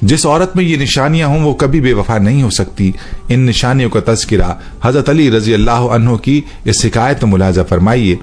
जिस औरत में ये निशानियां हों वो कभी बेवफा नहीं हो सकती। इन निशानियों का तज़किरा हज़रत अली रजी अल्लाह अन्हु की इस शिकायत में मुलाजा फरमाइए।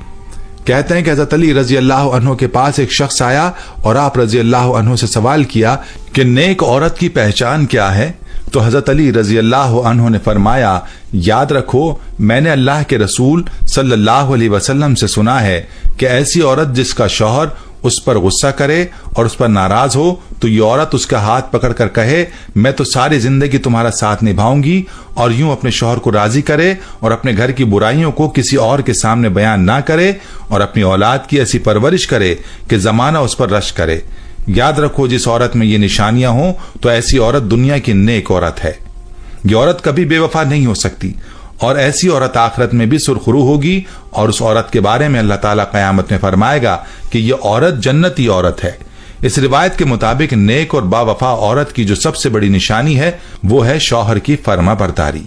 कहते हैं कि हज़रत अली रजी अल्लाह अन्हु के पास एक शख्स आया और आप रजी अल्लाह अन्हु से सवाल किया कि नेक औरत की पहचान क्या है। तो हज़रत अली रजी अल्लाह अन्हु ने फरमाया, याद रखो मैंने अल्लाह के रसूल सल्लल्लाहु अलैहि वसल्लम से सुना है कि ऐसी औरत जिसका शौहर उस पर गुस्सा करे और उस पर नाराज हो तो ये औरत उसका हाथ पकड़कर कहे, मैं तो सारी जिंदगी तुम्हारा साथ निभाऊंगी, और यूं अपने शौहर को राजी करे और अपने घर की बुराइयों को किसी और के सामने बयान ना करे और अपनी औलाद की ऐसी परवरिश करे कि जमाना उस पर रश करे। याद रखो जिस औरत में ये निशानियां हों तो ऐसी औरत दुनिया की नेक औरत है। ये औरत कभी बेवफा नहीं हो सकती और ऐसी औरत आखिरत में भी सुरखरू होगी, और उस औरत के बारे में अल्लाह ताला क़यामत में फरमाएगा कि ये औरत जन्नती औरत है। इस रिवायत के मुताबिक नेक और बावफा औरत की जो सबसे बड़ी निशानी है वो है शौहर की फर्माबरदारी।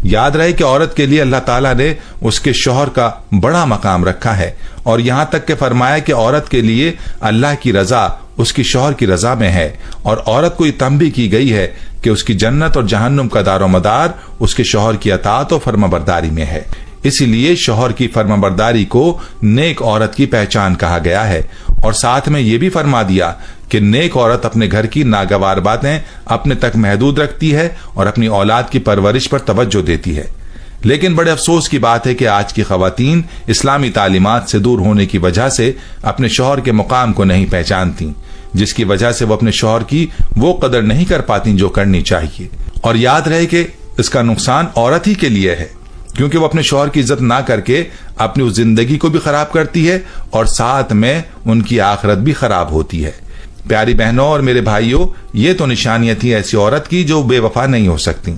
याद रहे कि औरत के लिए अल्लाह ताला ने उसके शौहर का बड़ा मकाम रखा है, और यहां तक के फरमाया कि औरत के लिए अल्लाह की रजा उसकी शौहर की रजा में है, और औरत को ये तंबीह की गई है कि उसकी जन्नत और जहन्नुम का दारोमदार उसके शौहर की अताअत और फर्माबरदारी में है। इसीलिए शौहर की फर्माबरदारी को नेक औरत की पहचान कहा गया है, और साथ में यह भी फरमा दिया कि नेक औरत अपने घर की नागवार बातें अपने तक महदूद रखती है और अपनी औलाद की परवरिश पर तवज्जो देती है। लेकिन बड़े अफसोस की बात है कि आज की खवातीन इस्लामी तालीमात से दूर होने की वजह से अपने शौहर के मुकाम को नहीं पहचानती, जिसकी वजह से वो अपने शौहर की वो कदर नहीं कर पाती जो करनी चाहिए। और याद रहे कि इसका नुकसान औरत ही के लिए है, क्योंकि वो अपने शौहर की इज्जत ना करके अपनी उस जिंदगी को भी खराब करती है और साथ में उनकी आखिरत भी खराब होती है। प्यारी बहनों और मेरे भाइयों, ये तो निशानियां थी ऐसी औरत की जो बेवफा नहीं हो सकती।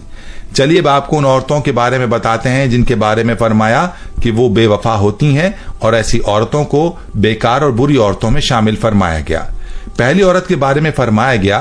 चलिए अब आपको उन औरतों के बारे में बताते हैं जिनके बारे में फरमाया कि वो बेवफा होती हैं, और ऐसी औरतों को बेकार और बुरी औरतों में शामिल फरमाया गया। पहली औरत के बारे में फरमाया गया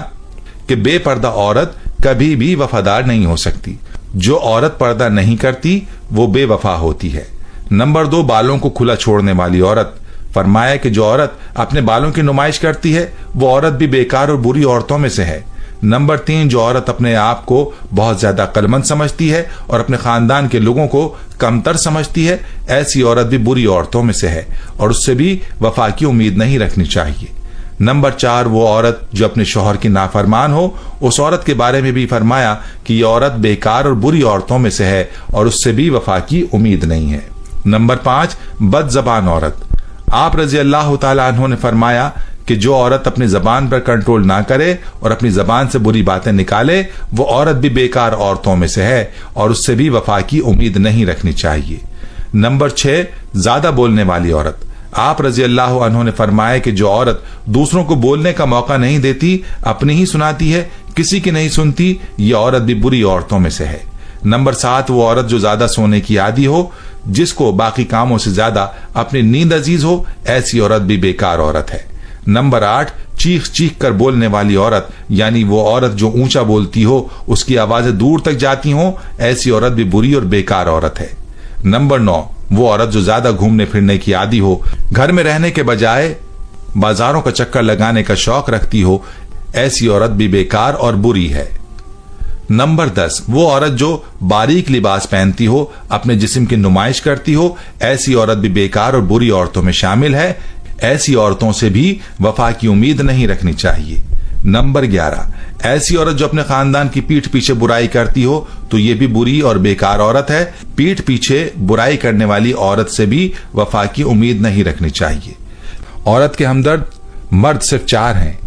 कि बेपर्दा औरत कभी भी वफादार नहीं हो सकती। जो औरत पर्दा नहीं करती वो बेवफा होती है। नंबर 2, बालों को खुला छोड़ने वाली औरत। फरमाया कि जो औरत अपने बालों की नुमाइश करती है वो औरत भी बेकार और बुरी औरतों में से है। नंबर 3, जो औरत अपने आप को बहुत ज्यादा अक्लमंद समझती है और अपने खानदान के लोगों को कमतर समझती है, ऐसी औरत भी बुरी औरतों में से है और उससे भी वफा की उम्मीद नहीं रखनी चाहिए। नंबर 4, वो औरत जो अपने शौहर की नाफरमान हो, उस औरत के बारे में भी फरमाया कि ये औरत बेकार और बुरी औरतों में से है और उससे भी वफा की उम्मीद नहीं है। नंबर 5, बदजबान औरत। आप रजी अल्लाह तआला अन्हु ने फरमाया कि जो औरत अपनी जबान पर कंट्रोल ना करे और अपनी जबान से बुरी बातें निकाले, वो औरत भी बेकार औरतों में से है और उससे भी वफा की उम्मीद नहीं रखनी चाहिए। नंबर 6, ज्यादा बोलने वाली औरत। आप रजी अल्लाह अन्हु ने फरमाया कि जो औरत दूसरों को बोलने का मौका नहीं देती, अपनी ही सुनाती है, किसी की नहीं सुनती, ये औरत भी बुरी औरतों में से है। नंबर 7, वो औरत जो ज्यादा सोने की आदी हो, जिसको बाकी कामों से ज्यादा अपनी नींद अजीज हो, ऐसी औरत भी बेकार औरत है। नंबर 8, चीख चीख कर बोलने वाली औरत, यानी वो औरत जो ऊंचा बोलती हो, उसकी आवाजें दूर तक जाती हो, ऐसी औरत भी बुरी और बेकार औरत है। नंबर 9, वो औरत जो ज्यादा घूमने फिरने की आदी हो, घर में रहने के बजाय बाजारों का चक्कर लगाने का शौक रखती हो, ऐसी औरत भी बेकार और बुरी है। नंबर 10, वो औरत जो बारीक लिबास पहनती हो, अपने जिस्म की नुमाइश करती हो, ऐसी औरत भी बेकार और बुरी औरतों में शामिल है। ऐसी औरतों से भी वफा की उम्मीद नहीं रखनी चाहिए। नंबर 11, ऐसी औरत जो अपने खानदान की पीठ पीछे बुराई करती हो, तो ये भी बुरी और बेकार औरत है। पीठ पीछे बुराई करने वाली औरत से भी वफा की उम्मीद नहीं रखनी चाहिए। औरत के हमदर्द मर्द सिर्फ 4 हैं,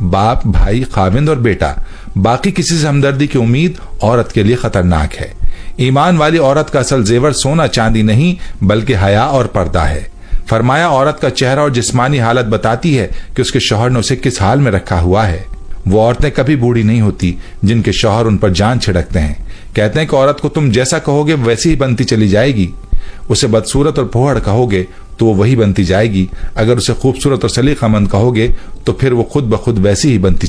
बाप, भाई, खाविंद और बेटा। बाकी किसी से हमदर्दी की उम्मीद औरत के लिए खतरनाक है। ईमान वाली औरत का असल जेवर सोना चांदी नहीं बल्कि हया और पर्दा है। फरमाया औरत का चेहरा और जिस्मानी हालत बताती है कि उसके शौहर ने उसे किस हाल में रखा हुआ है। वो औरतें कभी बूढ़ी नहीं होती जिनके शौहर उन पर जान छिड़कते हैं। कहते हैं कि औरत को तुम जैसा कहोगे वैसी ही बनती चली जाएगी। उसे बदसूरत और फोहड़ कहोगे तो वो वही बनती जाएगी। अगर उसे खूबसूरत और सलीकामंद कहोगे तो फिर वो खुद ब खुद वैसी ही बनती